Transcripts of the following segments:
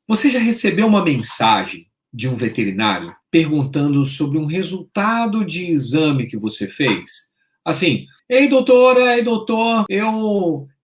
Você já recebeu uma mensagem de um veterinário perguntando sobre um resultado de exame que você fez? Assim, ei doutor,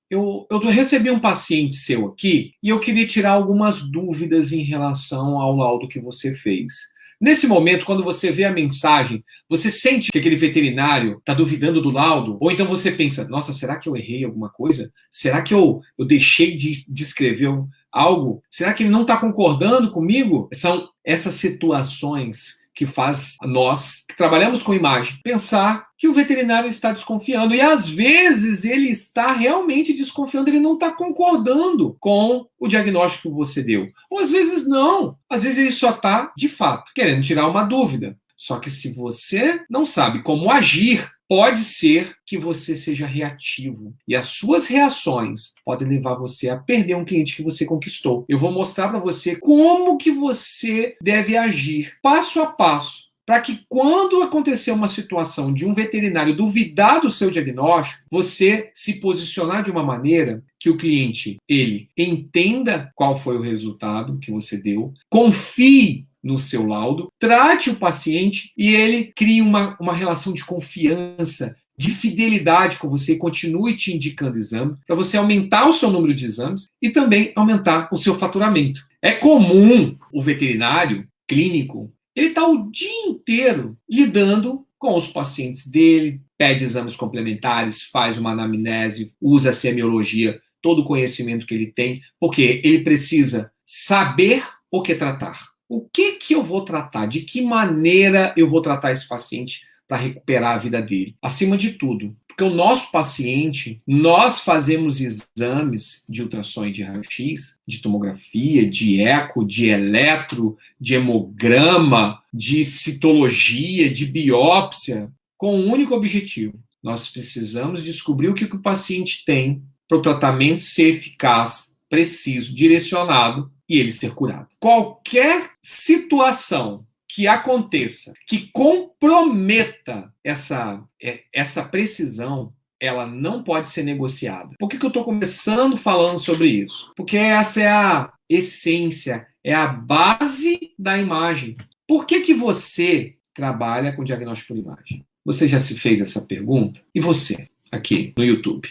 eu recebi um paciente seu aqui e eu queria tirar algumas dúvidas em relação ao laudo que você fez. Nesse momento, quando você vê a mensagem, você sente que aquele veterinário está duvidando do laudo? Ou então você pensa, nossa, será que eu errei alguma coisa? Será que eu deixei de escrever algo? Será que ele não está concordando comigo? São essas situações que faz nós, que trabalhamos com imagem, pensar que o veterinário está desconfiando. E às vezes ele está realmente desconfiando, ele não está concordando com o diagnóstico que você deu. Ou às vezes não. Às vezes ele só está, de fato, querendo tirar uma dúvida. Só que se você não sabe como agir, pode ser que você seja reativo. E as suas reações podem levar você a perder um cliente que você conquistou. Eu vou mostrar para você como que você deve agir, passo a passo, para que quando acontecer uma situação de um veterinário duvidar do seu diagnóstico, você se posicionar de uma maneira que o cliente, ele entenda qual foi o resultado que você deu, confie no seu laudo, trate o paciente e ele crie uma relação de confiança, de fidelidade com você e continue te indicando exame, para você aumentar o seu número de exames e também aumentar o seu faturamento. É comum o veterinário clínico, ele está o dia inteiro lidando com os pacientes dele, pede exames complementares, faz uma anamnese, usa a semiologia, todo o conhecimento que ele tem, porque ele precisa saber o que tratar. O que eu vou tratar? De que maneira eu vou tratar esse paciente para recuperar a vida dele? Acima de tudo, porque o nosso paciente, nós fazemos exames de ultrassom e de raio-x, de tomografia, de eco, de eletro, de hemograma, de citologia, de biópsia, com um único objetivo. Nós precisamos descobrir o que o paciente tem para o tratamento ser eficaz, preciso, direcionado e ele ser curado. Qualquer situação que aconteça, que comprometa essa precisão, ela não pode ser negociada. Por que eu estou começando falando sobre isso? Porque essa é a essência, é a base da imagem. Por que você trabalha com diagnóstico por imagem? Você já se fez essa pergunta? E você? Aqui no YouTube.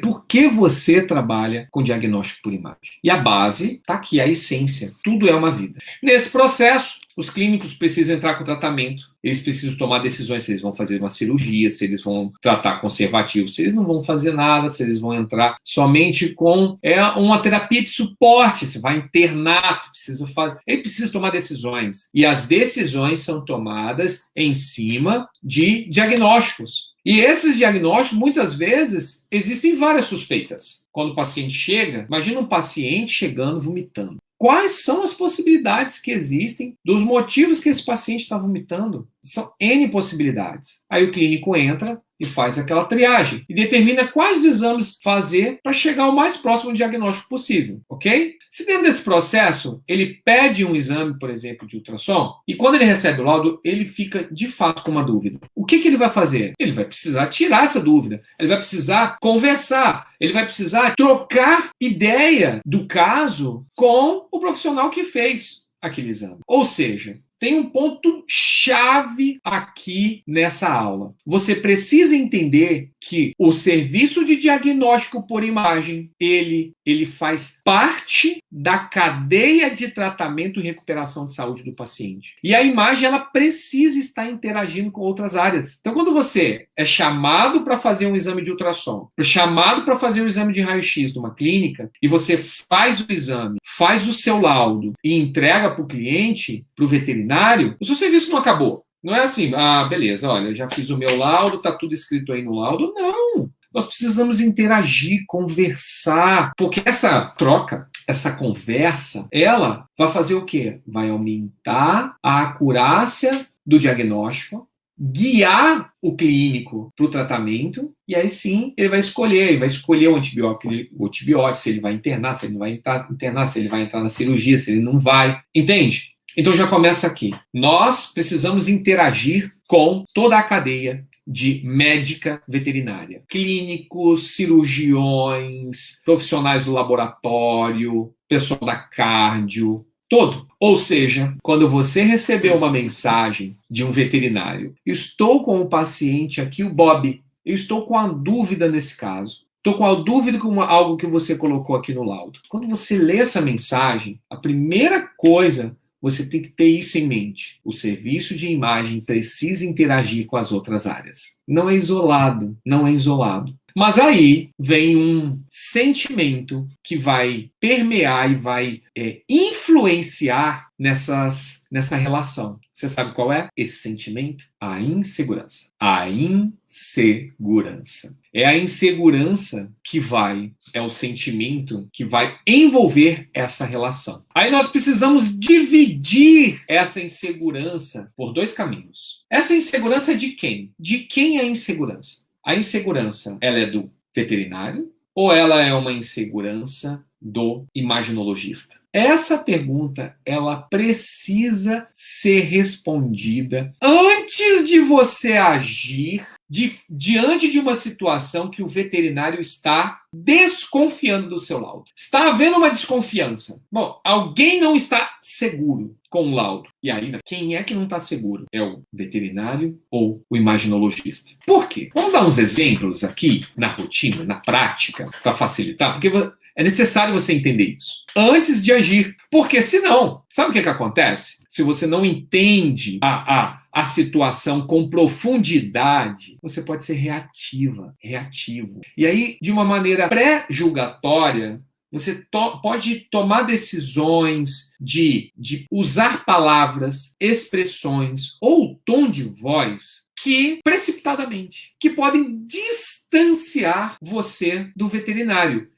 Por que você trabalha com diagnóstico por imagem? E a base está aqui, a essência. Tudo é uma vida. Nesse processo, os clínicos precisam entrar com tratamento, eles precisam tomar decisões se eles vão fazer uma cirurgia, se eles vão tratar conservativo, se eles não vão fazer nada, se eles vão entrar somente com uma terapia de suporte, se vai internar, se precisa fazer. Ele precisa tomar decisões. E as decisões são tomadas em cima de diagnósticos. E esses diagnósticos, muitas vezes, existem várias suspeitas. Quando o paciente chega, imagina um paciente chegando vomitando. Quais são as possibilidades que existem dos motivos que esse paciente está vomitando? São N possibilidades. Aí o clínico entra e faz aquela triagem e determina quais exames fazer para chegar ao mais próximo diagnóstico possível, ok? Se dentro desse processo ele pede um exame, por exemplo, de ultrassom, e quando ele recebe o laudo, ele fica de fato com uma dúvida. O que ele vai fazer? Ele vai precisar tirar essa dúvida, ele vai precisar conversar, ele vai precisar trocar ideia do caso com o profissional que fez aquele exame. Ou seja, tem um ponto chave aqui nessa aula. Você precisa entender que o serviço de diagnóstico por imagem, ele faz parte da cadeia de tratamento e recuperação de saúde do paciente. E a imagem, ela precisa estar interagindo com outras áreas. Então, quando você é chamado para fazer um exame de ultrassom, chamado para fazer um exame de raio-x numa clínica, e você faz o exame, faz o seu laudo e entrega para o cliente, para o veterinário, o seu serviço não acabou. Não é assim, beleza, olha, eu já fiz o meu laudo, tá tudo escrito aí no laudo. Não! Nós precisamos interagir, conversar, porque essa troca, essa conversa, ela vai fazer o quê? Vai aumentar a acurácia do diagnóstico, guiar o clínico para o tratamento, e aí sim ele vai escolher o antibiótico, se ele vai internar, se ele não vai internar, se ele vai entrar na cirurgia, se ele não vai. Entende? Então já começa aqui. Nós precisamos interagir com toda a cadeia de médica veterinária. Clínicos, cirurgiões, profissionais do laboratório, pessoal da cardio, todo. Ou seja, quando você recebeu uma mensagem de um veterinário, estou com o paciente aqui, o Bob, eu estou com a dúvida nesse caso. Estou com a dúvida com algo que você colocou aqui no laudo. Quando você lê essa mensagem, a primeira coisa, você tem que ter isso em mente. O serviço de imagem precisa interagir com as outras áreas. Não é isolado, não é isolado. Mas aí vem um sentimento que vai permear e vai influenciar nessa relação. Você sabe qual é esse sentimento? A insegurança. A insegurança. É a insegurança que é o sentimento que vai envolver essa relação. Aí nós precisamos dividir essa insegurança por dois caminhos. Essa insegurança é de quem? De quem é a insegurança? A insegurança, ela é do veterinário ou ela é uma insegurança do imaginologista? Essa pergunta, ela precisa ser respondida antes de você agir diante de uma situação que o veterinário está desconfiando do seu laudo. Está havendo uma desconfiança. Bom, alguém não está seguro com o laudo. E aí, quem é que não está seguro? É o veterinário ou o imaginologista? Por quê? Vamos dar uns exemplos aqui na rotina, na prática, para facilitar, porque é necessário você entender isso antes de agir. Porque senão, sabe o que acontece? Se você não entende a situação com profundidade, você pode ser reativo. E aí, de uma maneira pré-julgatória, você pode tomar decisões de usar palavras, expressões ou tom de voz que, precipitadamente, que podem distanciar você do veterinário,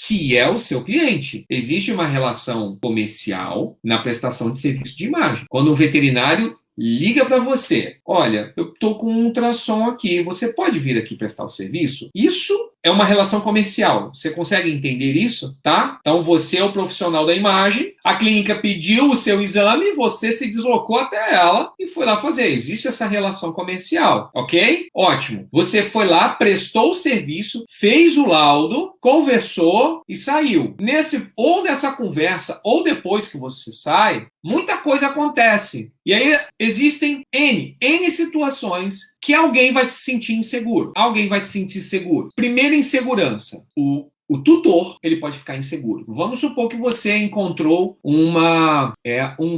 que é o seu cliente. Existe uma relação comercial na prestação de serviço de imagem. Quando um veterinário liga para você, olha, eu estou com um ultrassom aqui, você pode vir aqui prestar o serviço? Isso é uma relação comercial. Você consegue entender isso, tá? Então você é o profissional da imagem, a clínica pediu o seu exame, você se deslocou até ela e foi lá fazer. Existe essa relação comercial, ok? Ótimo. Você foi lá, prestou o serviço, fez o laudo, conversou e saiu. Nessa conversa, ou depois que você sai, muita coisa acontece. E aí existem N situações que alguém vai se sentir inseguro. Alguém vai se sentir seguro. Primeira insegurança. O tutor, ele pode ficar inseguro. Vamos supor que você encontrou um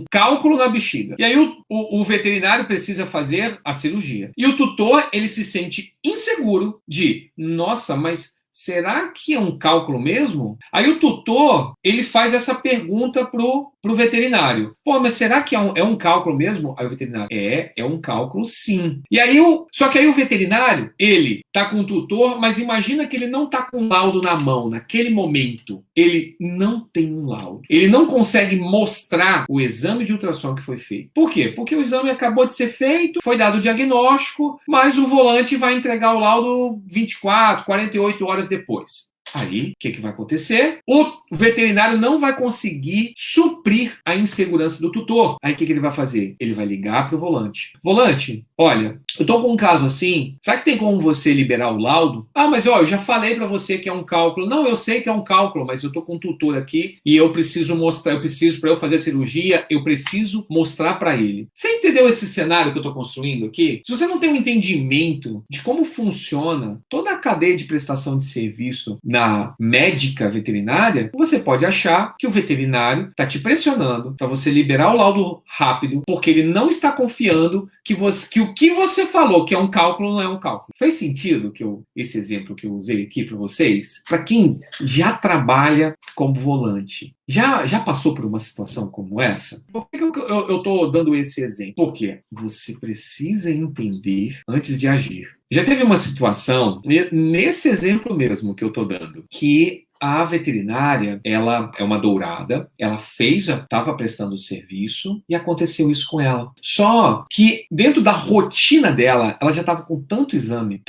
cálculo na bexiga. E aí o veterinário precisa fazer a cirurgia. E o tutor, ele se sente inseguro de, nossa, mas será que é um cálculo mesmo? Aí o tutor, ele faz essa pergunta pro veterinário. Pô, mas será que é um cálculo mesmo? Aí o veterinário, é um cálculo sim. E aí só que aí o veterinário, ele tá com o tutor, mas imagina que ele não tá com o laudo na mão, naquele momento. Ele não tem um laudo. Ele não consegue mostrar o exame de ultrassom que foi feito. Por quê? Porque o exame acabou de ser feito, foi dado o diagnóstico, mas o volante vai entregar o laudo 24, 48 horas depois. Aí, o que vai acontecer? O veterinário não vai conseguir suprir a insegurança do tutor. Aí, o que ele vai fazer? Ele vai ligar para o volante. Volante, olha, eu tô com um caso assim, será que tem como você liberar o laudo? Ah, mas eu já falei para você que é um cálculo. Não, eu sei que é um cálculo, mas eu tô com um tutor aqui e eu preciso mostrar, para eu fazer a cirurgia, eu preciso mostrar para ele. Você entendeu esse cenário que eu tô construindo aqui? Se você não tem um entendimento de como funciona toda a cadeia de prestação de serviço na médica veterinária, você pode achar que o veterinário está te pressionando para você liberar o laudo rápido, porque ele não está confiando que o que você falou que é um cálculo não é um cálculo. Faz sentido esse exemplo que eu usei aqui para vocês? Para quem já trabalha como volante, já passou por uma situação como essa? Por que eu estou dando esse exemplo? Porque você precisa entender antes de agir. Já teve uma situação, nesse exemplo mesmo que eu estou dando, que a veterinária, ela é uma dourada, ela estava prestando serviço e aconteceu isso com ela. Só que dentro da rotina dela, ela já estava com tanto exame,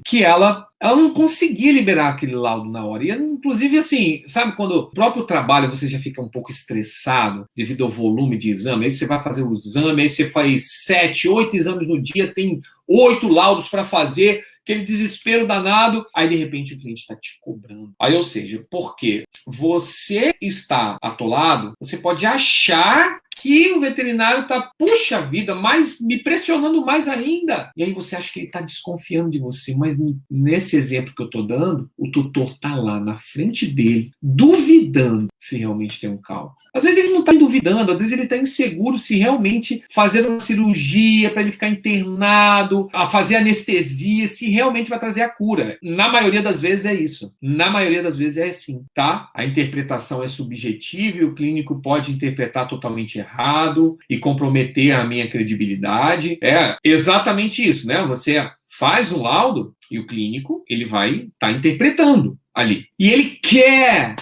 que ela não conseguia liberar aquele laudo na hora. E, inclusive, assim, sabe quando o próprio trabalho você já fica um pouco estressado devido ao volume de exame? Aí você vai fazer o exame, aí você faz 7, 8 exames no dia, tem 8 laudos para fazer, aquele desespero danado, aí de repente o cliente está te cobrando. Aí, ou seja, porque você está atolado, você pode achar que o veterinário está, puxa vida, mas me pressionando mais ainda. E aí você acha que ele está desconfiando de você, mas nesse exemplo que eu estou dando, o tutor está lá na frente dele, duvidando se realmente tem um cálculo. Às vezes ele não está duvidando, às vezes ele está inseguro se realmente fazer uma cirurgia para ele ficar internado, a fazer anestesia, se realmente vai trazer a cura. Na maioria das vezes é isso. Na maioria das vezes é assim, tá? A interpretação é subjetiva e o clínico pode interpretar totalmente errado e comprometer a minha credibilidade. É exatamente isso, né? Você faz um laudo e o clínico, ele vai estar interpretando ali. E ele quer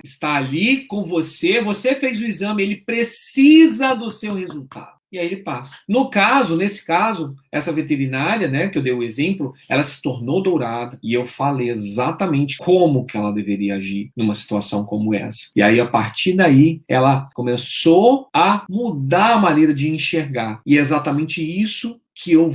estar ali com você, você fez o exame, ele precisa do seu resultado. E aí ele passa. Nesse caso, essa veterinária, né, que eu dei o exemplo, ela se tornou dourada e eu falei exatamente como que ela deveria agir numa situação como essa. E aí, a partir daí, ela começou a mudar a maneira de enxergar. E é exatamente isso que eu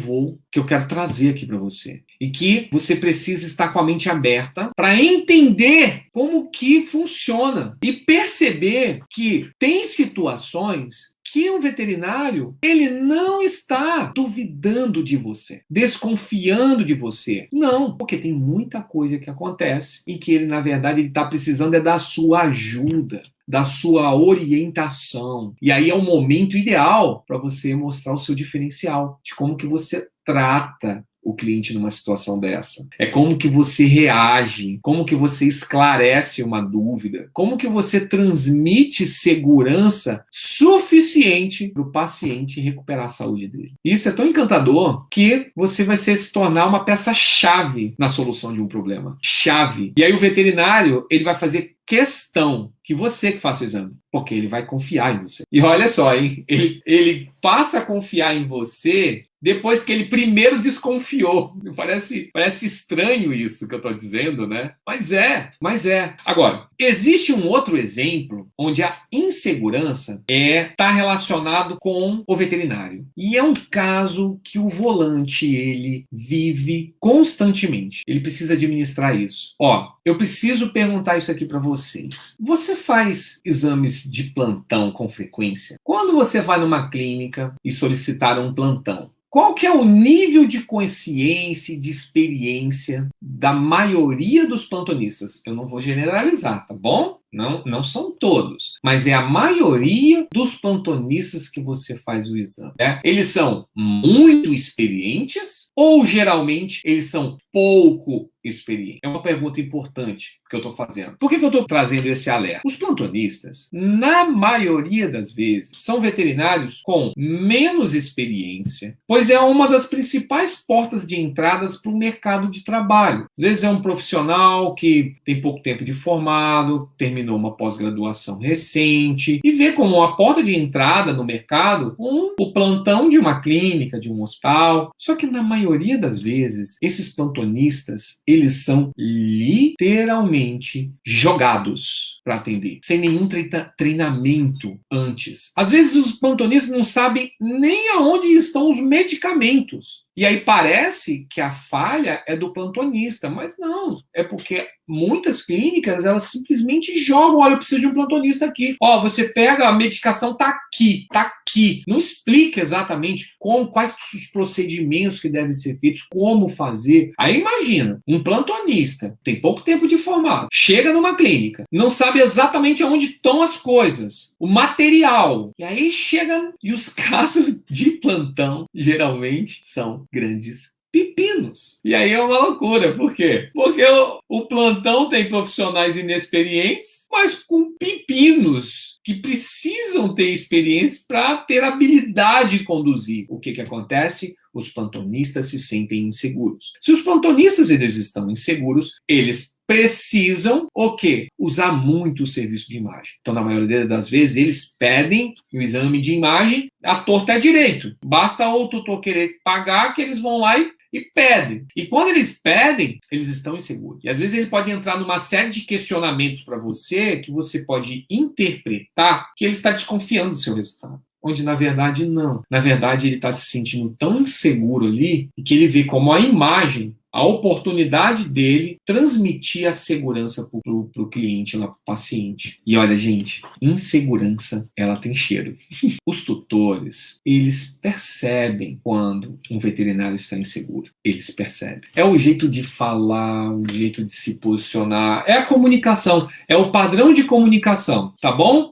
quero trazer aqui para você. E que você precisa estar com a mente aberta para entender como que funciona e perceber que tem situações que um veterinário, ele não está duvidando de você, desconfiando de você. Não, porque tem muita coisa que acontece e que ele, na verdade, ele está precisando da sua ajuda, da sua orientação. E aí é o momento ideal para você mostrar o seu diferencial, de como que você trata o cliente numa situação dessa. É como que você reage, como que você esclarece uma dúvida, como que você transmite segurança suficiente para o paciente recuperar a saúde dele. Isso é tão encantador que você vai se tornar uma peça-chave na solução de um problema. Chave. E aí o veterinário, ele vai fazer questão que você que faça o exame, porque ele vai confiar em você. E olha só, hein? Ele passa a confiar em você depois que ele primeiro desconfiou. Parece estranho isso que eu estou dizendo, né? Mas é. Agora, existe um outro exemplo onde a insegurança está relacionado com o veterinário. E é um caso que o volante, ele vive constantemente. Ele precisa administrar isso. Ó, eu preciso perguntar isso aqui para vocês. Você faz exames de plantão com frequência? Quando você vai numa clínica e solicitar um plantão, qual que é o nível de consciência e de experiência da maioria dos plantonistas? Eu não vou generalizar, tá bom? Não são todos, mas é a maioria dos plantonistas que você faz o exame. Né? Eles são muito experientes ou geralmente eles são pouco experientes? É uma pergunta importante que eu estou fazendo. Por que eu estou trazendo esse alerta? Os plantonistas, na maioria das vezes, são veterinários com menos experiência, pois é uma das principais portas de entradas para o mercado de trabalho. Às vezes é um profissional que tem pouco tempo de formado, terminou uma pós-graduação recente e vê como uma porta de entrada no mercado o plantão de uma clínica, de um hospital. Só que na maioria das vezes, esses plantonistas, eles são literalmente jogados para atender, sem nenhum treinamento antes. Às vezes os plantonistas não sabem nem aonde estão os medicamentos. E aí parece que a falha é do plantonista, mas não, é porque muitas clínicas, elas simplesmente jogam, olha, eu preciso de um plantonista aqui. Ó, você pega, a medicação tá aqui. Não explica exatamente quais os procedimentos que devem ser feitos, como fazer. Aí imagina, um plantonista, tem pouco tempo de formado, chega numa clínica, não sabe exatamente onde estão as coisas, o material. E aí chega, e os casos de plantão, geralmente, são grandes pepinos. E aí é uma loucura. Por quê? Porque o plantão tem profissionais inexperientes, mas com pepinos que precisam ter experiência para ter habilidade de conduzir. O que acontece? os plantonistas se sentem inseguros. Se os plantonistas eles estão inseguros, eles precisam o quê? Usar muito o serviço de imagem. Então, na maioria das vezes, eles pedem o exame de imagem à torta e à direito. Basta o tutor querer pagar que eles vão lá e pedem. E quando eles pedem, eles estão inseguros. E às vezes ele pode entrar numa série de questionamentos para você que você pode interpretar que ele está desconfiando do seu resultado. Onde, na verdade, não. Na verdade, ele está se sentindo tão inseguro ali que ele vê como a imagem, a oportunidade dele transmitir a segurança para o cliente, para o paciente. E olha, gente, insegurança, ela tem cheiro. Os tutores, eles percebem quando um veterinário está inseguro. Eles percebem. É o jeito de falar, o jeito de se posicionar, é a comunicação, é o padrão de comunicação, tá bom?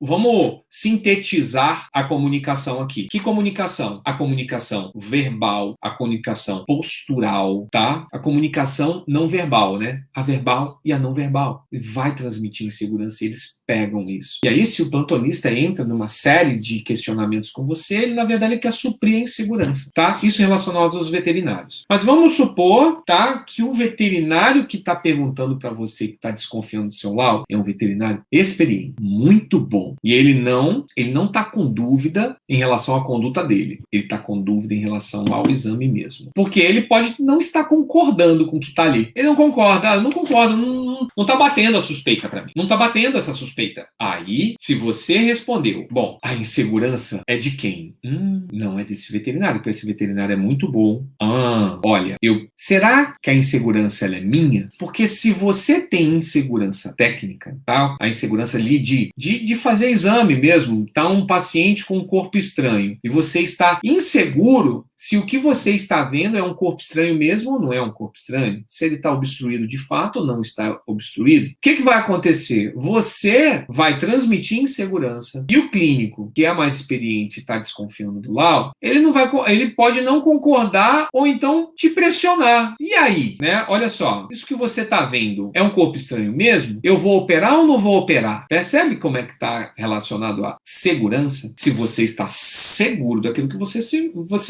Vamos sintetizar a comunicação aqui. Que comunicação? A comunicação verbal, a comunicação postural, tá? A comunicação não verbal, né? A verbal e a não verbal. Vai transmitir insegurança e eles pegam isso. E aí, se o plantonista entra numa série de questionamentos com você, ele, na verdade, ele quer suprir a insegurança, tá? Isso relacionado aos veterinários. Mas vamos supor, tá, que o veterinário que está perguntando para você, que está desconfiando do seu laudo, é um veterinário experiente, muito bom. E ele não está com dúvida em relação à conduta dele. Ele está com dúvida em relação ao exame mesmo. Porque ele pode não estar concordando com o que está ali. Ele não concorda, não está batendo a suspeita para mim. Não está batendo essa suspeita. Aí, se você respondeu, bom, a insegurança é de quem? Não é desse veterinário, porque esse veterinário é muito bom. Olha, será que a insegurança ela é minha? Porque se você tem insegurança técnica, tá? A insegurança ali de fazer exame mesmo, tá um paciente com um corpo estranho e você está inseguro se o que você está vendo é um corpo estranho mesmo ou não é um corpo estranho, se ele está obstruído de fato ou não está obstruído, o que vai acontecer? Você vai transmitir insegurança e o clínico, que é mais experiente e está desconfiando do laudo, ele pode não concordar ou então te pressionar. E aí, né? Olha só, isso que você está vendo é um corpo estranho mesmo? Eu vou operar ou não vou operar? Percebe como é que está relacionado à segurança? Se você está seguro daquilo que você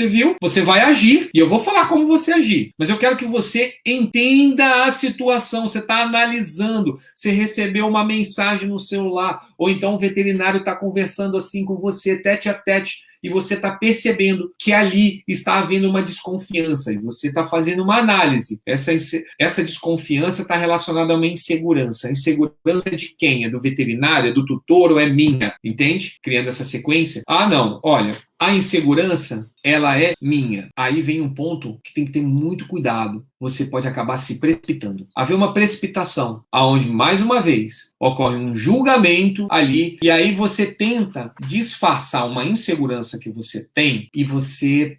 viu, você vai agir. E eu vou falar como você agir. Mas eu quero que você entenda a situação. Você está analisando. Você recebeu uma mensagem no celular. Ou então o veterinário está conversando assim com você, tete a tete. E você está percebendo que ali está havendo uma desconfiança. E você está fazendo uma análise. Essa desconfiança está relacionada a uma insegurança. A insegurança é de quem? É do veterinário? É do tutor ou é minha? Entende? Criando essa sequência. Não. Olha, a insegurança, ela é minha. Aí vem um ponto que tem que ter muito cuidado. Você pode acabar se precipitando. Haver uma precipitação, aonde, mais uma vez, ocorre um julgamento ali, e aí você tenta disfarçar uma insegurança que você tem, e você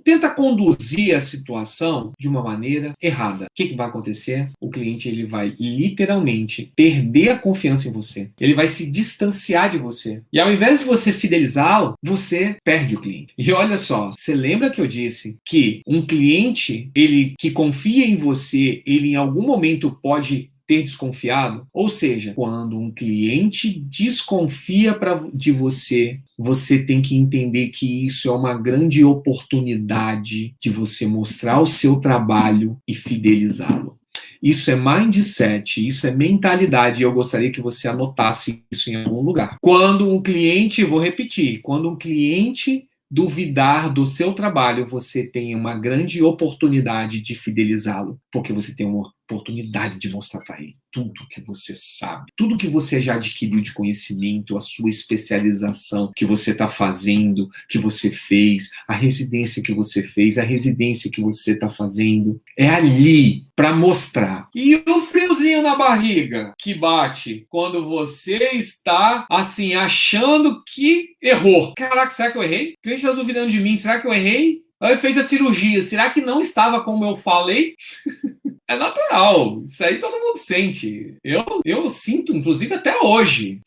tenta conduzir a situação de uma maneira errada. O que vai acontecer? O cliente ele vai literalmente perder a confiança em você. Ele vai se distanciar de você. E ao invés de você fidelizá-lo, você perde o cliente. E olha só, você lembra que eu disse que um cliente, ele que confia em você, ele em algum momento pode ter desconfiado? Ou seja, quando um cliente desconfia de você, você tem que entender que isso é uma grande oportunidade de você mostrar o seu trabalho e fidelizá-lo. Isso é mindset, isso é mentalidade, e eu gostaria que você anotasse isso em algum lugar. Quando um cliente, vou repetir, quando um cliente duvidar do seu trabalho, você tem uma grande oportunidade de fidelizá-lo, porque você tem uma oportunidade de mostrar para ele tudo que você sabe, tudo que você já adquiriu de conhecimento, a sua especialização que você está fazendo, que você fez, a residência que você fez, a residência que você está fazendo, é ali para mostrar. E o friozinho na barriga que bate quando você está assim achando que errou. Caraca, será que eu errei? O cliente está duvidando de mim, será que eu errei? Aí fez a cirurgia, será que não estava como eu falei? É natural, isso aí todo mundo sente. Eu sinto, inclusive, até hoje,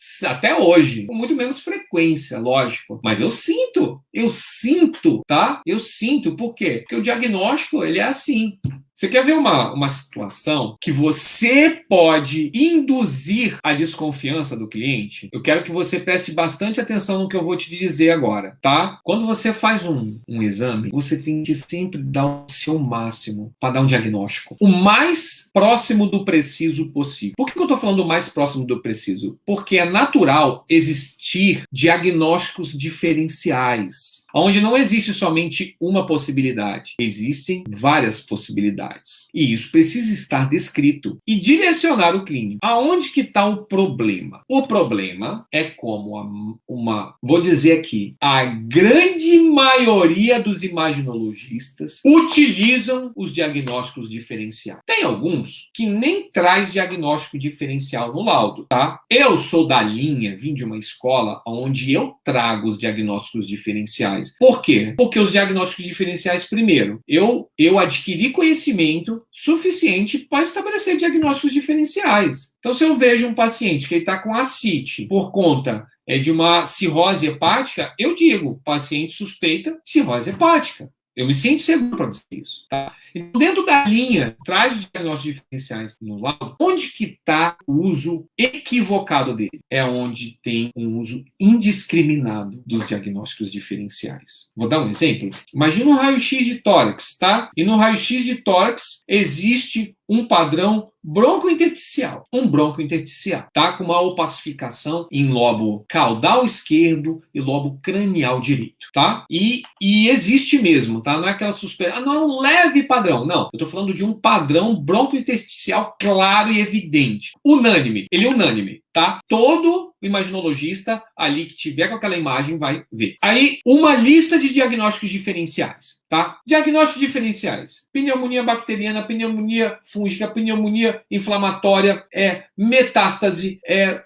com muito menos frequência, lógico, mas eu sinto, tá? Eu sinto, por quê? Porque o diagnóstico, ele é assim. Você quer ver uma situação que você pode induzir a desconfiança do cliente? Eu quero que você preste bastante atenção no que eu vou te dizer agora, tá? Quando você faz um exame, você tem que sempre dar o seu máximo para dar um diagnóstico. O mais próximo do preciso possível. Por que eu estou falando o mais próximo do preciso? Porque é natural existir diagnósticos diferenciais, onde não existe somente uma possibilidade. Existem várias possibilidades. E isso precisa estar descrito e direcionar o clínico. Aonde que está o problema? O problema é como vou dizer aqui, a grande maioria dos imaginologistas utilizam os diagnósticos diferenciais. Tem alguns que nem traz diagnóstico diferencial no laudo, tá? Eu sou da linha, vim de uma escola onde eu trago os diagnósticos diferenciais. Por quê? Porque os diagnósticos diferenciais, primeiro, eu adquiri conhecimento suficiente para estabelecer diagnósticos diferenciais. Então, se eu vejo um paciente que está com ascite por conta de uma cirrose hepática, eu digo, paciente suspeita cirrose hepática. Eu me sinto seguro para dizer isso. Tá? Então, dentro da linha, traz os diagnósticos diferenciais no laudo, onde que está o uso equivocado dele? É onde tem um uso indiscriminado dos diagnósticos diferenciais. Vou dar um exemplo. Imagina um raio-x de tórax, tá? E no raio-x de tórax existe um padrão broncointersticial. Um broncointersticial, tá? Com uma opacificação em lobo caudal esquerdo e lobo cranial direito, tá? E existe mesmo, tá? Não é aquela suspeita, não é um leve padrão, não. Eu tô falando de um padrão broncointersticial claro e evidente. Unânime, ele é unânime, tá? Todo imaginologista ali que tiver com aquela imagem vai ver. Aí, uma lista de diagnósticos diferenciais, tá? Diagnósticos diferenciais. Pneumonia bacteriana, pneumonia fúngica, pneumonia inflamatória, metástase,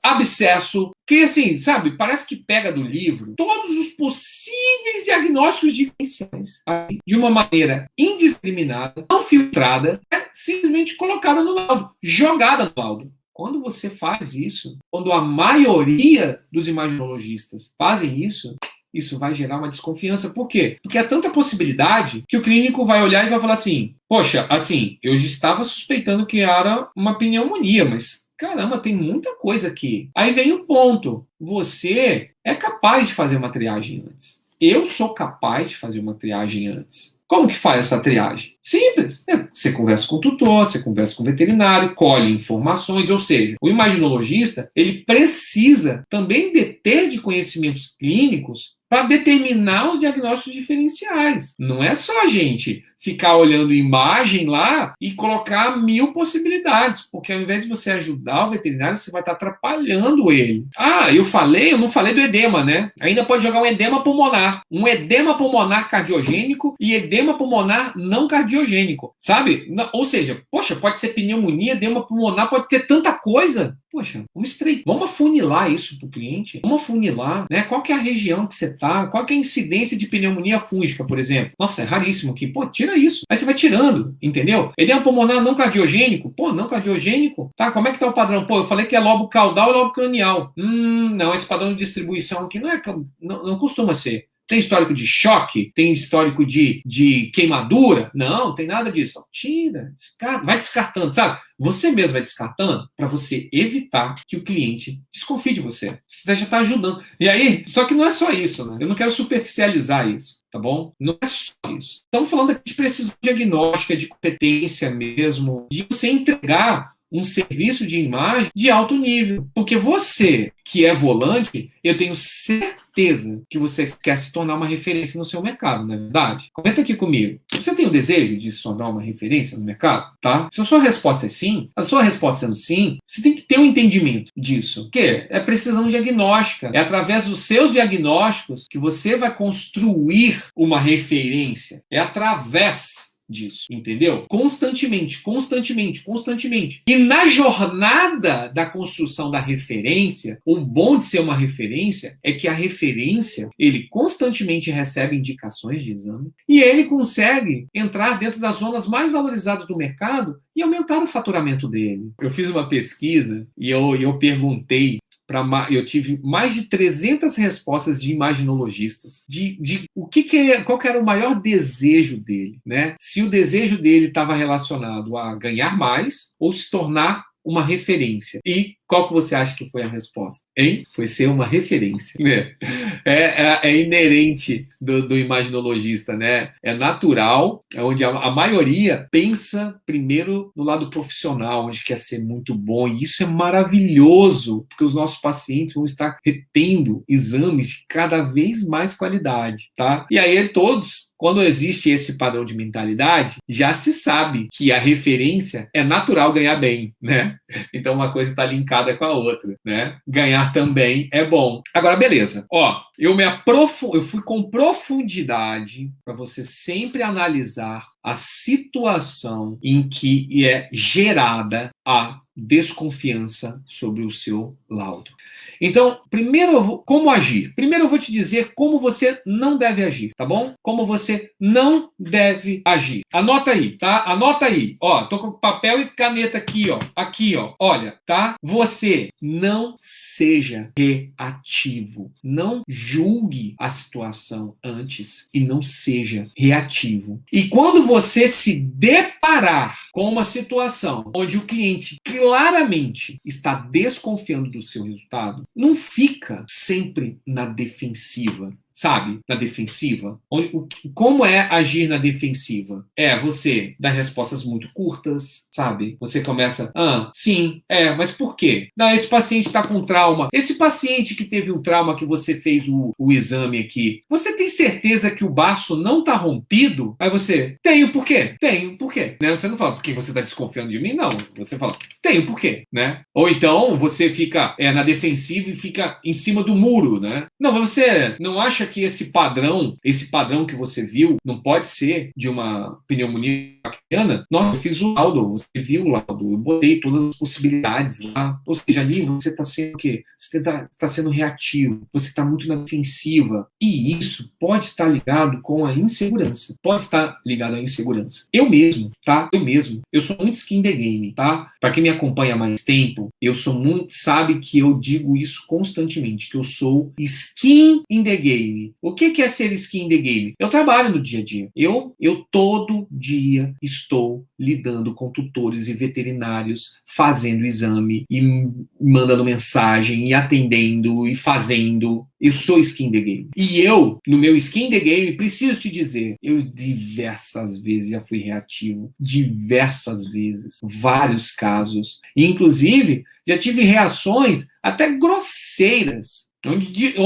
abscesso. Que assim, sabe, parece que pega do livro todos os possíveis diagnósticos diferenciais de uma maneira indiscriminada, não filtrada, simplesmente colocada no laudo, jogada no laudo. Quando você faz isso, quando a maioria dos imaginologistas fazem isso, isso vai gerar uma desconfiança. Por quê? Porque há tanta possibilidade que o clínico vai olhar e vai falar assim, poxa, assim, eu já estava suspeitando que era uma pneumonia, mas caramba, tem muita coisa aqui. Aí vem o ponto, você é capaz de fazer uma triagem antes. Eu sou capaz de fazer uma triagem antes. Como que faz essa triagem? Simples. Você conversa com o tutor, você conversa com o veterinário, colhe informações, ou seja, o imaginologista, ele precisa também deter de conhecimentos clínicos para determinar os diagnósticos diferenciais. Não é só a gente ficar olhando imagem lá e colocar 1000 possibilidades, porque ao invés de você ajudar o veterinário, você vai estar atrapalhando ele. Eu não falei do edema, né? Ainda pode jogar um edema pulmonar cardiogênico e edema pulmonar não cardiogênico, sabe? Ou seja, poxa, pode ser pneumonia, edema pulmonar, pode ter tanta coisa. Poxa, vamos afunilar isso para o cliente? Vamos afunilar, né? Qual que é a região que você está? Qual que é a incidência de pneumonia fúngica, por exemplo? Nossa, é raríssimo aqui. Pô, tira isso. Aí você vai tirando, entendeu? Edema pulmonar não cardiogênico? Pô, não cardiogênico? Tá, como é que tá o padrão? Pô, eu falei que é lobo caudal e lobo cranial. Não, esse padrão de distribuição aqui não costuma ser. Tem histórico de choque? Tem histórico de queimadura? Não, tem nada disso. Tira, descarta, vai descartando, sabe? Você mesmo vai descartando para você evitar que o cliente desconfie de você. Você já está ajudando. E aí, só que não é só isso, né? Eu não quero superficializar isso, tá bom? Não é só isso. Estamos falando aqui de precisão diagnóstica, de competência mesmo, de você entregar um serviço de imagem de alto nível. Porque você, que é volante, eu tenho certeza que você quer se tornar uma referência no seu mercado, não é verdade? Comenta aqui comigo. Você tem o desejo de se tornar uma referência no mercado? Tá? Se a sua resposta é sim, a sua resposta sendo sim, você tem que ter um entendimento disso. O quê? É precisão diagnóstica. É através dos seus diagnósticos que você vai construir uma referência. É através disso, entendeu? Constantemente. E na jornada da construção da referência, o bom de ser uma referência é que a referência, ele constantemente recebe indicações de exame e ele consegue entrar dentro das zonas mais valorizadas do mercado e aumentar o faturamento dele. Eu fiz uma pesquisa e eu perguntei eu tive mais de 300 respostas de imaginologistas, de qual que era o maior desejo dele, né? Se o desejo dele estava relacionado a ganhar mais ou se tornar uma referência. E qual que você acha que foi a resposta? Hein? Foi ser uma referência. Né? É inerente do imaginologista, né? É natural, é onde a maioria pensa primeiro no lado profissional, onde quer ser muito bom. E isso é maravilhoso, porque os nossos pacientes vão estar retendo exames de cada vez mais qualidade, tá? E aí todos, quando existe esse padrão de mentalidade, já se sabe que a referência é natural ganhar bem, né? Então uma coisa está linkada com a outra, né? Ganhar também é bom. Agora, beleza. Ó, eu fui com profundidade para você sempre analisar a situação em que é gerada a desconfiança sobre o seu laudo. Então, como agir? Primeiro eu vou te dizer como você não deve agir, tá bom? Como você não deve agir. Anota aí, tá? Anota aí. Ó, tô com papel e caneta aqui, ó. Aqui, ó. Olha, tá? Você não seja reativo. Não julgue a situação antes e não seja reativo. E quando você se deparar com uma situação onde o cliente claramente está desconfiando do seu resultado, não fica sempre na defensiva. Sabe? Na defensiva. Como é agir na defensiva? É você dar respostas muito curtas, sabe? Você começa, sim, mas por quê? Não, esse paciente está com trauma. Esse paciente que teve um trauma que você fez o exame aqui, você tem certeza que o baço não está rompido? Aí você, tenho, por quê? Tenho, por quê? Né? Você não fala, porque você está desconfiando de mim? Não. Você fala, tenho, por quê? Né? Ou então você fica na defensiva e fica em cima do muro, né? Não, mas você não acha que esse padrão que você viu não pode ser de uma pneumonia bacteriana? Nossa, eu fiz o laudo, você viu o laudo, eu botei todas as possibilidades lá. Ou seja, ali você está sendo o quê? Você está sendo reativo, você está muito na defensiva. E isso pode estar ligado com a insegurança. Pode estar ligado à insegurança. Eu mesmo, tá? Eu sou muito skin in the game, tá? Para quem me acompanha há mais tempo, sabe que eu digo isso constantemente, que eu sou skin in the game. O que é ser skin in the game? Eu trabalho no dia a dia. Eu todo dia estou lidando com tutores e veterinários, fazendo exame e mandando mensagem e atendendo e fazendo. Eu sou skin in the game. E eu, no meu skin in the game, preciso te dizer, eu diversas vezes já fui reativo. Diversas vezes. Vários casos. E, inclusive, já tive reações até grosseiras. Onde eu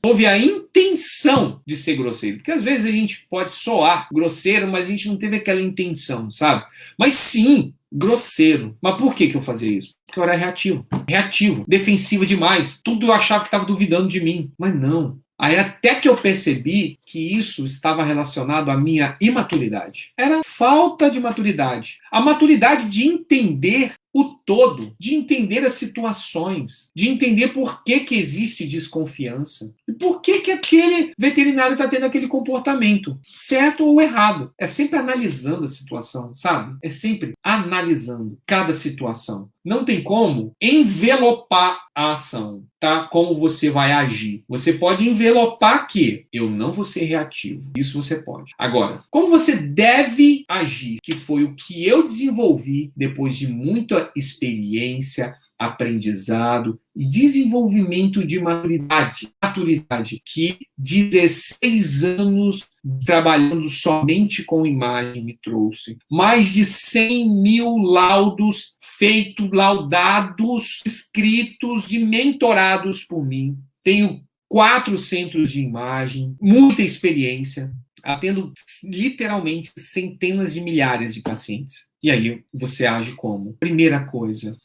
houve a intenção de ser grosseiro. Porque às vezes a gente pode soar grosseiro, mas a gente não teve aquela intenção, sabe? Mas sim, grosseiro. Mas por que eu fazia isso? Porque eu era reativo, defensivo demais. Tudo eu achava que estava duvidando de mim. Mas não. Aí até que eu percebi que isso estava relacionado à minha imaturidade. Era falta de maturidade. A maturidade de entender o todo, de entender as situações, de entender por que existe desconfiança e por que aquele veterinário está tendo aquele comportamento, certo ou errado. É sempre analisando a situação, sabe? É sempre analisando cada situação. Não tem como envelopar a ação, tá? Como você vai agir. Você pode envelopar que eu não vou ser reativo. Isso você pode. Agora, como você deve agir, que foi o que eu desenvolvi depois de muita experiência, aprendizado e desenvolvimento de maturidade que 16 anos trabalhando somente com imagem me trouxe. Mais de 100 mil laudos laudados, escritos e mentorados por mim. Tenho 4 centros de imagem, muita experiência, atendo literalmente centenas de milhares de pacientes. E aí você age como? Primeira coisa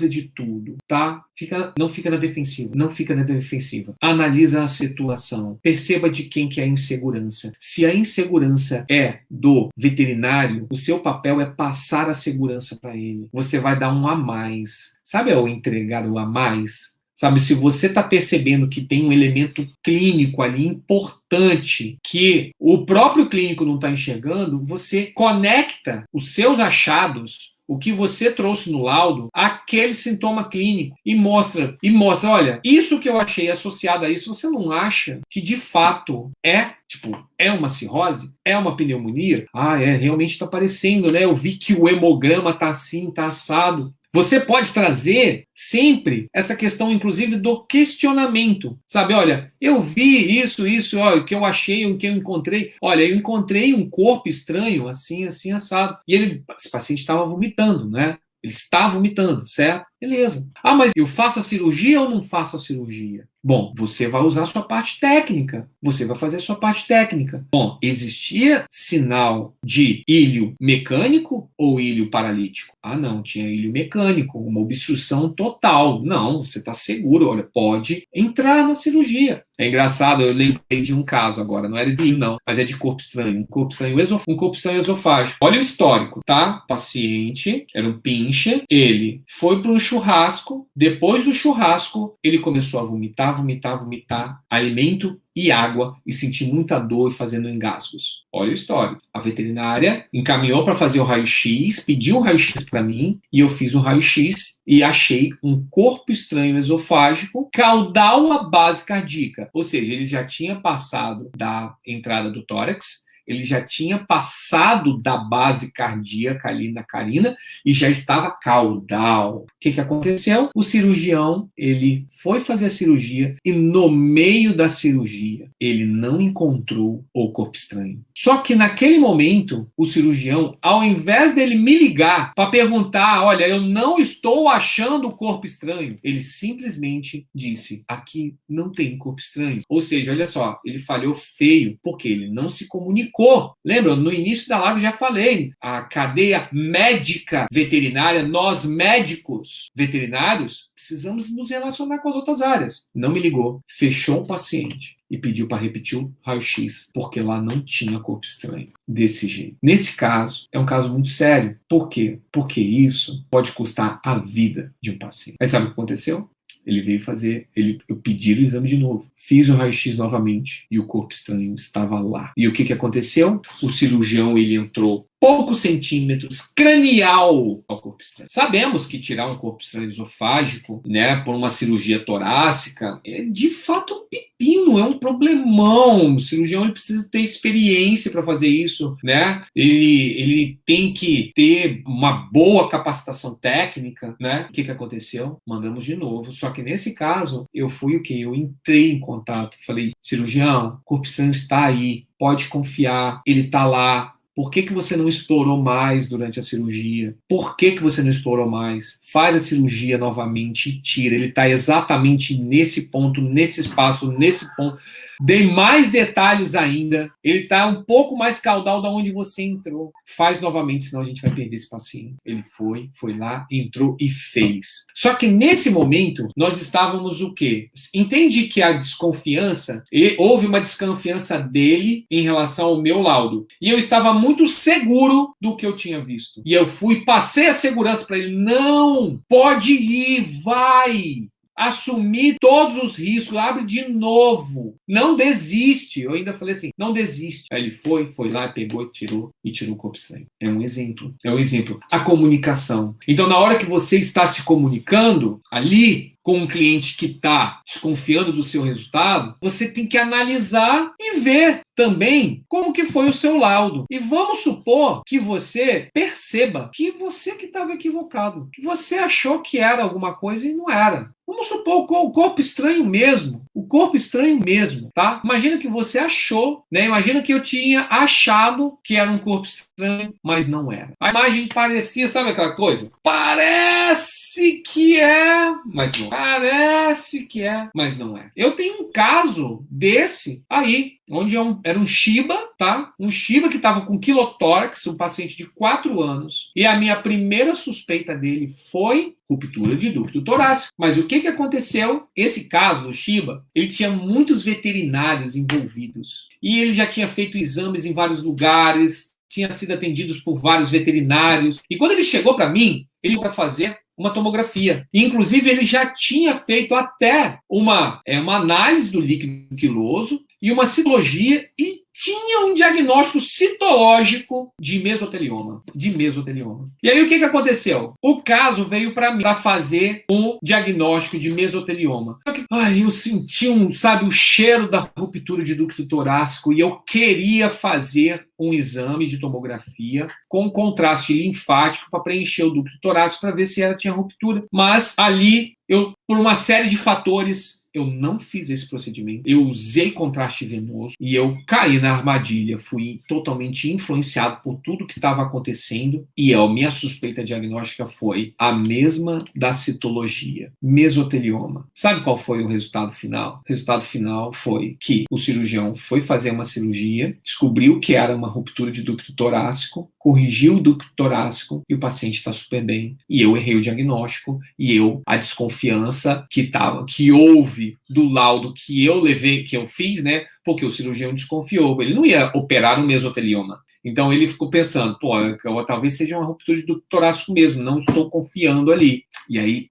de tudo, tá? Não fica na defensiva. Analisa a situação. Perceba de quem que é a insegurança. Se a insegurança é do veterinário, o seu papel é passar a segurança para ele. Você vai dar um a mais. Sabe ao entregar o a mais? Sabe, se você está percebendo que tem um elemento clínico ali importante que o próprio clínico não está enxergando, você conecta os seus achados o que você trouxe no laudo, aquele sintoma clínico, e mostra, olha, isso que eu achei associado a isso, você não acha que de fato é uma cirrose? É uma pneumonia? Realmente está aparecendo, né? Eu vi que o hemograma está assim, está assado. Você pode trazer sempre essa questão, inclusive, do questionamento. Sabe, olha, eu vi isso, olha, o que eu achei, o que eu encontrei. Olha, eu encontrei um corpo estranho, assim, assim, assado. E esse paciente estava vomitando, né? Ele está vomitando, certo? Beleza. Mas eu faço a cirurgia ou não faço a cirurgia? Bom, você vai usar a sua parte técnica. Você vai fazer a sua parte técnica. Bom, existia sinal de ilho mecânico ou ilho paralítico? Não, tinha ilho mecânico, uma obstrução total. Não, você está seguro, olha, pode entrar na cirurgia. É engraçado, eu lembrei de um caso agora, não era de ilho não, mas é de corpo estranho, um corpo estranho esofágico. Olha o histórico, tá? O paciente era um pincher, ele foi para um churrasco, depois do churrasco, ele começou a vomitar, alimento e água, e sentir muita dor fazendo engasgos. Olha o histórico. A veterinária encaminhou para fazer o raio-x, pediu o raio-x para mim, e eu fiz o raio-x e achei um corpo estranho esofágico caudal à base cardíaca. Ou seja, ele já tinha passado da entrada do tórax, ele já tinha passado da base cardíaca ali na carina e já estava caudal. O que aconteceu? O cirurgião, ele foi fazer a cirurgia e no meio da cirurgia, ele não encontrou o corpo estranho. Só que naquele momento, o cirurgião, ao invés dele me ligar para perguntar, olha, eu não estou achando o corpo estranho, ele simplesmente disse, aqui não tem corpo estranho. Ou seja, olha só, ele falhou feio, porque ele não se comunicou. Lembra, no início da live já falei, a cadeia médica veterinária, nós médicos veterinários, precisamos nos relacionar com as outras áreas. Não me ligou, fechou o paciente e pediu para repetir o raio-x, porque lá não tinha corpo estranho desse jeito. Nesse caso, é um caso muito sério. Por quê? Porque isso pode custar a vida de um paciente. Aí sabe o que aconteceu? Ele veio fazer, eu pedi o exame de novo. Fiz o raio-x novamente e o corpo estranho estava lá. E o que aconteceu? O cirurgião, ele entrou poucos centímetros cranial ao corpo estranho. Sabemos que tirar um corpo estranho esofágico, né, por uma cirurgia torácica, é de fato um pepino, é um problemão. O cirurgião, ele precisa ter experiência para fazer isso, né? Ele tem que ter uma boa capacitação técnica, né? O que aconteceu? Mandamos de novo. Só que nesse caso, eu fui o quê? Eu entrei em contato, falei, cirurgião, o corpo estranho está aí, pode confiar, ele está lá. Por que você não explorou mais durante a cirurgia? Por que você não explorou mais? Faz a cirurgia novamente e tira. Ele está exatamente nesse ponto, nesse espaço, nesse ponto. Dei mais detalhes ainda. Ele está um pouco mais caudal da onde você entrou. Faz novamente, senão a gente vai perder esse paciente. Ele foi lá, entrou e fez. Só que nesse momento, nós estávamos o quê? Entende que a desconfiança, houve uma desconfiança dele em relação ao meu laudo. E eu estava muito seguro do que eu tinha visto. E eu passei a segurança para ele. Não, pode ir, vai. Assumir todos os riscos, abre de novo. Não desiste. Eu ainda falei assim, não desiste. Aí ele foi lá, pegou e tirou o corpo estranho. É um exemplo. A comunicação. Então, na hora que você está se comunicando ali com um cliente que está desconfiando do seu resultado, você tem que analisar e ver também como que foi o seu laudo. E vamos supor que você perceba que você que estava equivocado, que você achou que era alguma coisa e não era. Vamos supor o corpo estranho mesmo. O corpo estranho mesmo, tá? Imagina que você achou, né? Imagina que eu tinha achado que era um corpo estranho, mas não era. A imagem parecia, sabe aquela coisa? Parece que é, mas não é. Parece que é, mas não é. Eu tenho um caso desse aí, onde era um Shiba, tá? Um Shiba que estava com quilotórax, um paciente de 4 anos, e a minha primeira suspeita dele foi ruptura de ducto torácico. Mas o que aconteceu? Esse caso do Shiba, ele tinha muitos veterinários envolvidos. E ele já tinha feito exames em vários lugares, tinha sido atendido por vários veterinários. E quando ele chegou para mim, ele ia fazer uma tomografia. Inclusive, ele já tinha feito até uma análise do líquido quiloso e uma citologia e tinha um diagnóstico citológico de mesotelioma. E aí, o que aconteceu? O caso veio para mim para fazer um diagnóstico de mesotelioma. Eu senti o cheiro da ruptura de ducto torácico e eu queria fazer um exame de tomografia com contraste linfático para preencher o ducto torácico para ver se ela tinha ruptura. Mas ali, por uma série de fatores, eu não fiz esse procedimento. Eu usei contraste venoso e eu caí na armadilha. Fui totalmente influenciado por tudo que estava acontecendo e a minha suspeita diagnóstica foi a mesma da citologia, mesotelioma. Sabe qual foi o resultado final? O resultado final foi que o cirurgião foi fazer uma cirurgia, descobriu que era uma ruptura de ducto torácico, corrigiu o ducto torácico e o paciente está super bem. E eu errei o diagnóstico e a desconfiança que houve do laudo que eu fiz, né? Porque o cirurgião desconfiou. Ele não ia operar um mesotelioma. Então ele ficou pensando, talvez seja uma ruptura de ducto torácico mesmo, não estou confiando ali. E aí,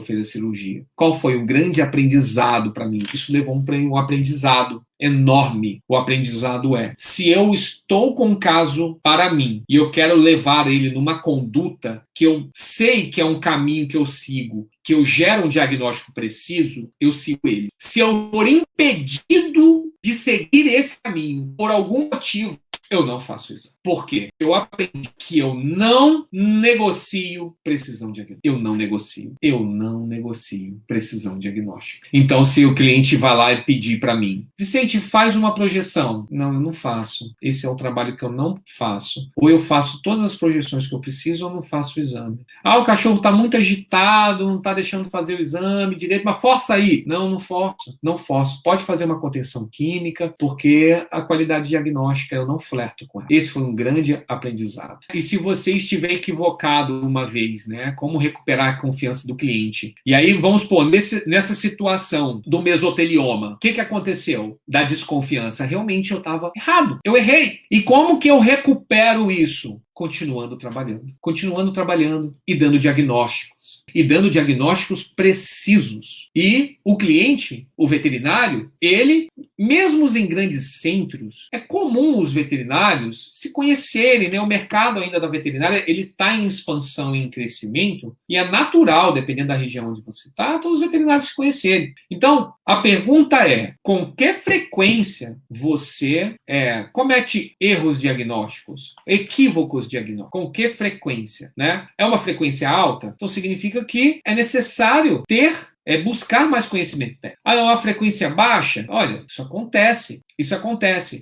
fez a cirurgia. Qual foi o grande aprendizado para mim? Isso levou um aprendizado enorme. O aprendizado se eu estou com um caso para mim e eu quero levar ele numa conduta que eu sei que é um caminho que eu sigo, que eu gero um diagnóstico preciso, eu sigo ele. Se eu for impedido de seguir esse caminho por algum motivo, eu não faço isso. Por quê? Eu aprendi que eu não negocio precisão diagnóstica. Eu não negocio precisão diagnóstica. Então, se o cliente vai lá e pedir para mim, Vicente, faz uma projeção. Não, eu não faço. Esse é o trabalho que eu não faço. Ou eu faço todas as projeções que eu preciso ou não faço o exame. O cachorro está muito agitado, não está deixando fazer o exame direito, mas força aí. Não, não forço. Não forço. Pode fazer uma contenção química, porque a qualidade diagnóstica eu não flerto com ela. Esse foi um grande aprendizado. E se você estiver equivocado uma vez, né? Como recuperar a confiança do cliente? E aí, vamos supor, nessa situação do mesotelioma, o que aconteceu? Da desconfiança. Realmente eu estava errado. Eu errei. E como que eu recupero isso? Continuando trabalhando e dando diagnósticos. E dando diagnósticos precisos. E o cliente, o veterinário, ele, mesmo em grandes centros, é comum os veterinários se conhecerem, né? O mercado ainda da veterinária, ele está em expansão e em crescimento, e é natural, dependendo da região onde você está, todos os veterinários se conhecerem. Então, a pergunta é, com que frequência você comete erros diagnósticos, equívocos diagnósticos? Com que frequência, né? É uma frequência alta? Então significa que é necessário buscar mais conhecimento técnico. É uma frequência baixa? Olha, isso acontece.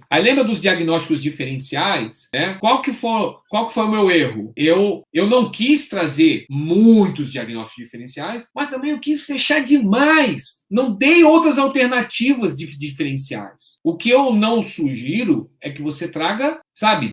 Aí lembra dos diagnósticos diferenciais? Né? Qual que foi o meu erro? Eu não quis trazer muitos diagnósticos diferenciais, mas também eu quis fechar demais. Não dei outras alternativas diferenciais. O que eu não sugiro é que você traga,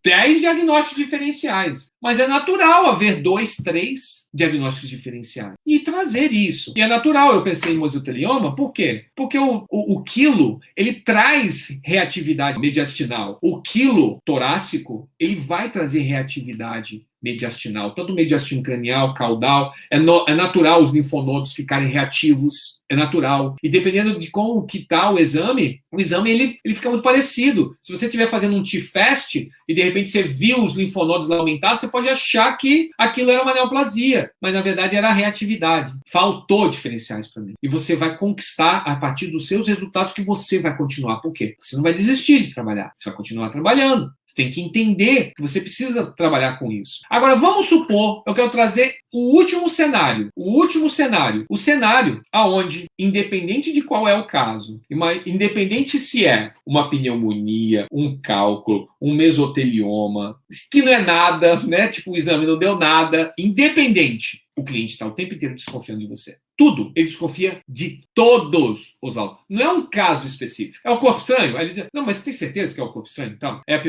10 diagnósticos diferenciais. Mas é natural haver 2, 3 diagnósticos diferenciais. E trazer isso. E é natural, eu pensei em mesotelioma, por quê? Porque o quilo, ele traz reatividade mediastinal. O quilo torácico, ele vai trazer reatividade mediastinal, tanto mediastino cranial, caudal. É natural os linfonodos ficarem reativos, é natural. E dependendo de como que está o exame ele fica muito parecido. Se você estiver fazendo um T-FAST e de repente você viu os linfonodos lá aumentados, você pode achar que aquilo era uma neoplasia, mas na verdade era a reatividade. Faltou diferenciais para mim. E você vai conquistar a partir dos seus resultados que você vai continuar. Por quê? Você não vai desistir de trabalhar, você vai continuar trabalhando. Você tem que entender que você precisa trabalhar com isso. Agora, vamos supor, eu quero trazer o último cenário. O cenário aonde, independente de qual é o caso, independente se é uma pneumonia, um cálculo, um mesotelioma, que não é nada, né? Tipo, o exame não deu nada, independente, o cliente está o tempo inteiro desconfiando de você. tudo. Ele desconfia de todos os laudos. Não é um caso específico. É o corpo estranho? Aí ele diz, não, mas você tem certeza que é o corpo estranho? Então, é a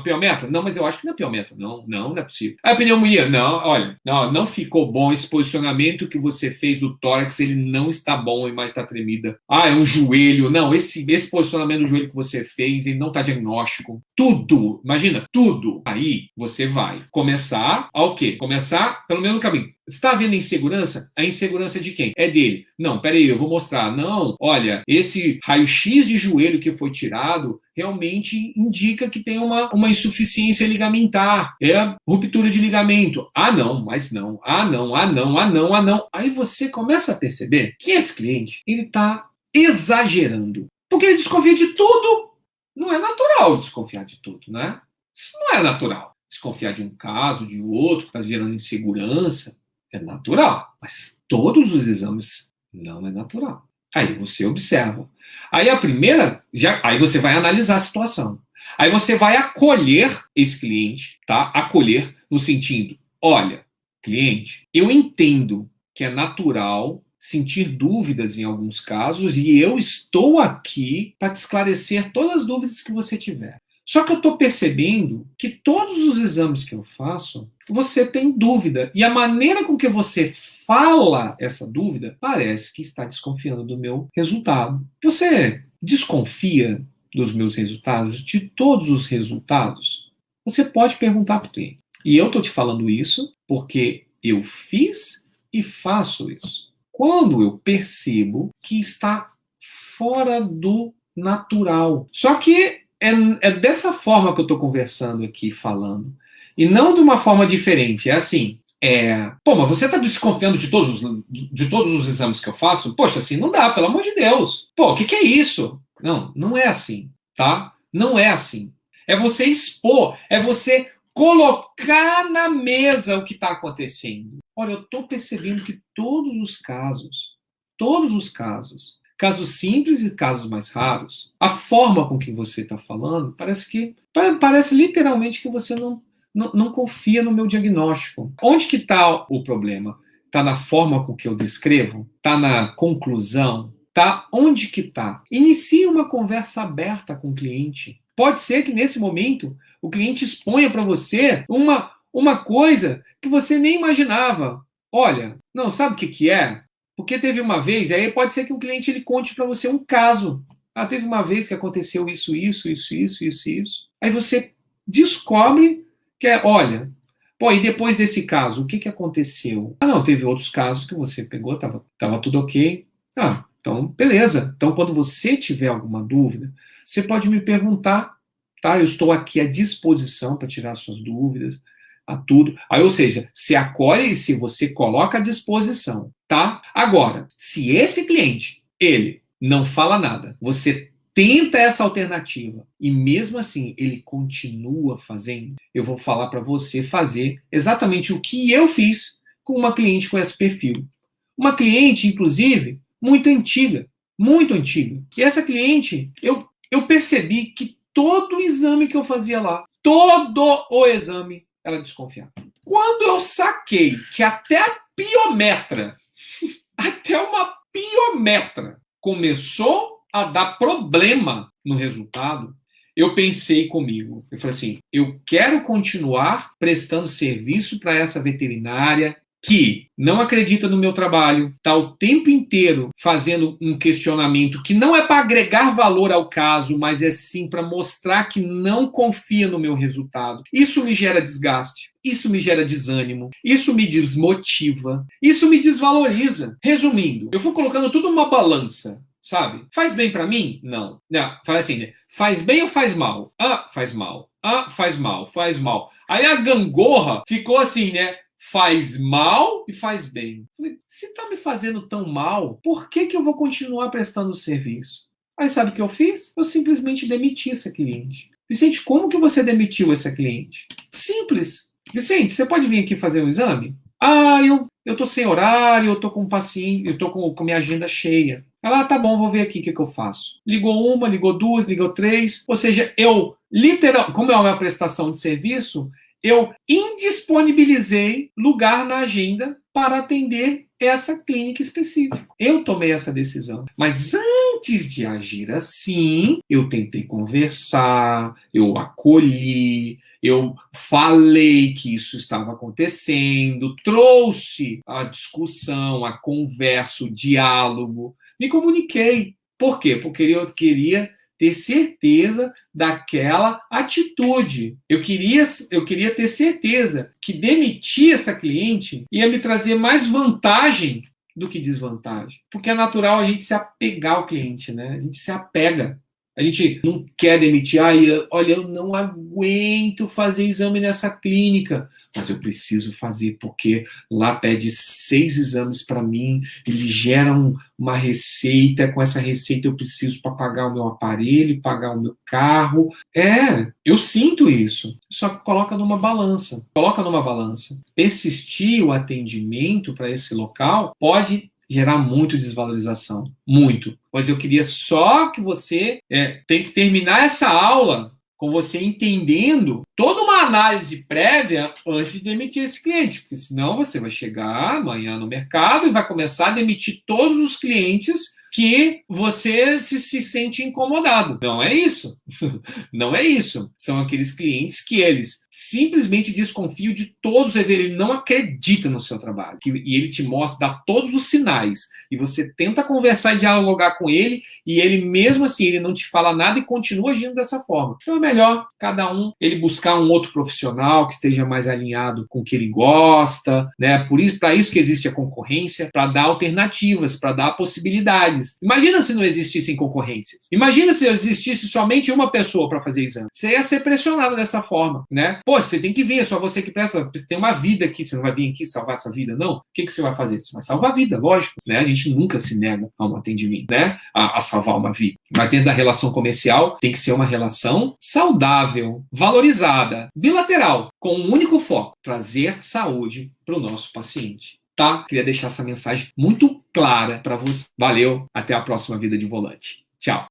piometra? Não, mas eu acho que não é piometra. Não é possível. A pneumonia? Não, olha, não ficou bom esse posicionamento que você fez do tórax, ele não está bom, a imagem está tremida. Ah, é um joelho. Não, esse posicionamento do joelho que você fez, ele não está diagnóstico. Tudo, imagina, tudo. Aí você vai começar ao quê? Começar pelo mesmo caminho. Você está havendo insegurança? A insegurança é de quem? É dele. Não, peraí, eu vou mostrar. Não, olha, esse raio-x de joelho que foi tirado realmente indica que tem uma insuficiência ligamentar. É ruptura de ligamento. Ah, não, mas não. Ah, não, ah, não, ah, não, ah, não. Aí você começa a perceber que esse cliente, ele está exagerando. Porque ele desconfia de tudo. Não é natural desconfiar de tudo, né? Isso não é natural. Desconfiar de um caso, de outro, que está gerando insegurança, é natural. Mas todos os exames não é natural. Aí você observa. Aí aí você vai analisar a situação. Aí você vai acolher esse cliente, tá? Acolher no sentido, olha, cliente, eu entendo que é natural sentir dúvidas em alguns casos e eu estou aqui para te esclarecer todas as dúvidas que você tiver. Só que eu estou percebendo que todos os exames que eu faço, você tem dúvida. E a maneira com que você fala essa dúvida parece que está desconfiando do meu resultado. Você desconfia dos meus resultados, de todos os resultados? Você pode perguntar para o cliente. E eu estou te falando isso porque eu fiz e faço isso. Quando eu percebo que está fora do natural. Só que é dessa forma que eu estou conversando aqui, falando. E não de uma forma diferente. É assim, mas você está desconfiando de todos os exames que eu faço? Poxa, assim não dá, pelo amor de Deus. Pô, o que é isso? Não é assim, tá? Não é assim. É você expor, é você colocar na mesa o que está acontecendo. Olha, eu estou percebendo que todos os casos simples e casos mais raros, a forma com que você está falando parece literalmente que você não confia no meu diagnóstico. Onde que está o problema? Está na forma com que eu descrevo? Está na conclusão? Tá? Onde que está? Inicie uma conversa aberta com o cliente. Pode ser que nesse momento o cliente exponha para você uma coisa que você nem imaginava. Olha, não sabe o que é? Porque teve uma vez, aí pode ser que o cliente ele conte para você um caso. Ah, teve uma vez que aconteceu isso. Aí você descobre que olha, pô, e depois desse caso, o que aconteceu? Ah, não, teve outros casos que você pegou, tava tudo ok. Ah, então, beleza. Então, quando você tiver alguma dúvida, você pode me perguntar, tá? Eu estou aqui à disposição para tirar suas dúvidas, a tudo. Aí, ou seja, se acolhe e se você coloca à disposição, tá? Agora, se esse cliente, ele não fala nada, você tenta essa alternativa e mesmo assim ele continua fazendo, eu vou falar para você fazer exatamente o que eu fiz com uma cliente com esse perfil. Uma cliente, inclusive, muito antiga. E essa cliente, eu percebi que todo o exame que eu fazia lá, todo o exame, ela desconfiava. Quando eu saquei que até uma piometra começou a dar problema no resultado, eu pensei comigo. Eu falei assim, eu quero continuar prestando serviço para essa veterinária que não acredita no meu trabalho, está o tempo inteiro fazendo um questionamento que não é para agregar valor ao caso, mas é sim para mostrar que não confia no meu resultado. Isso me gera desgaste, isso me gera desânimo, isso me desmotiva, isso me desvaloriza. Resumindo, eu fui colocando tudo numa balança. Sabe? Faz bem para mim? Não. Faz assim, né? Faz bem ou faz mal? Ah, faz mal. Ah, faz mal. Aí a gangorra ficou assim, né? Faz mal e faz bem. Se tá me fazendo tão mal, por que eu vou continuar prestando o serviço? Aí sabe o que eu fiz? Eu simplesmente demiti essa cliente. Vicente, como que você demitiu essa cliente? Simples. Vicente, você pode vir aqui fazer um exame? Ah, eu tô sem horário, eu tô com paciente, eu tô com minha agenda cheia. Ela, tá bom, vou ver aqui o que eu faço. Ligou uma, ligou duas, ligou três. Ou seja, como é uma prestação de serviço, eu indisponibilizei lugar na agenda para atender essa clínica específica. Eu tomei essa decisão. Mas antes de agir assim, eu tentei conversar, eu acolhi, eu falei que isso estava acontecendo, trouxe a discussão, a conversa, o diálogo, me comuniquei. Por quê? Porque eu queria ter certeza daquela atitude. Eu queria ter certeza que demitir essa cliente ia me trazer mais vantagem do que desvantagem. Porque é natural a gente se apegar ao cliente, né? A gente se apega. A gente não quer demitir. Olha, eu não aguento fazer exame nessa clínica, mas eu preciso fazer porque lá pede 6 exames para mim, eles geram uma receita, com essa receita eu preciso para pagar o meu aparelho, pagar o meu carro. Eu sinto isso. Só que coloca numa balança. Coloca numa balança. Persistir o atendimento para esse local pode gerar muito desvalorização. Muito. Mas eu queria só que você tem que terminar essa aula com você entendendo toda uma análise prévia antes de demitir esse cliente, porque senão você vai chegar amanhã no mercado e vai começar a demitir todos os clientes que você se sente incomodado. Não é isso. Não é isso. São aqueles clientes que eles simplesmente desconfiam de todos, ele não acredita no seu trabalho. E ele te mostra, dá todos os sinais. E você tenta conversar e dialogar com ele, e ele mesmo assim, ele não te fala nada e continua agindo dessa forma. Então é melhor cada um ele buscar um outro profissional que esteja mais alinhado com o que ele gosta, né? Para isso que existe a concorrência, para dar alternativas, para dar possibilidades. Imagina se não existissem concorrências. Imagina se existisse somente uma pessoa para fazer exame. Você ia ser pressionado dessa forma, né? Pô, você tem que vir, é só você que presta, tem uma vida aqui, você não vai vir aqui salvar essa vida, não? O que você vai fazer? Você vai salvar a vida, lógico, né? A gente nunca se nega a um atendimento, né? A salvar uma vida. Mas dentro da relação comercial, tem que ser uma relação saudável, valorizada, bilateral, com um único foco: trazer saúde para o nosso paciente. Tá? Queria deixar essa mensagem muito clara para você. Valeu, até a próxima Vida de Volante. Tchau.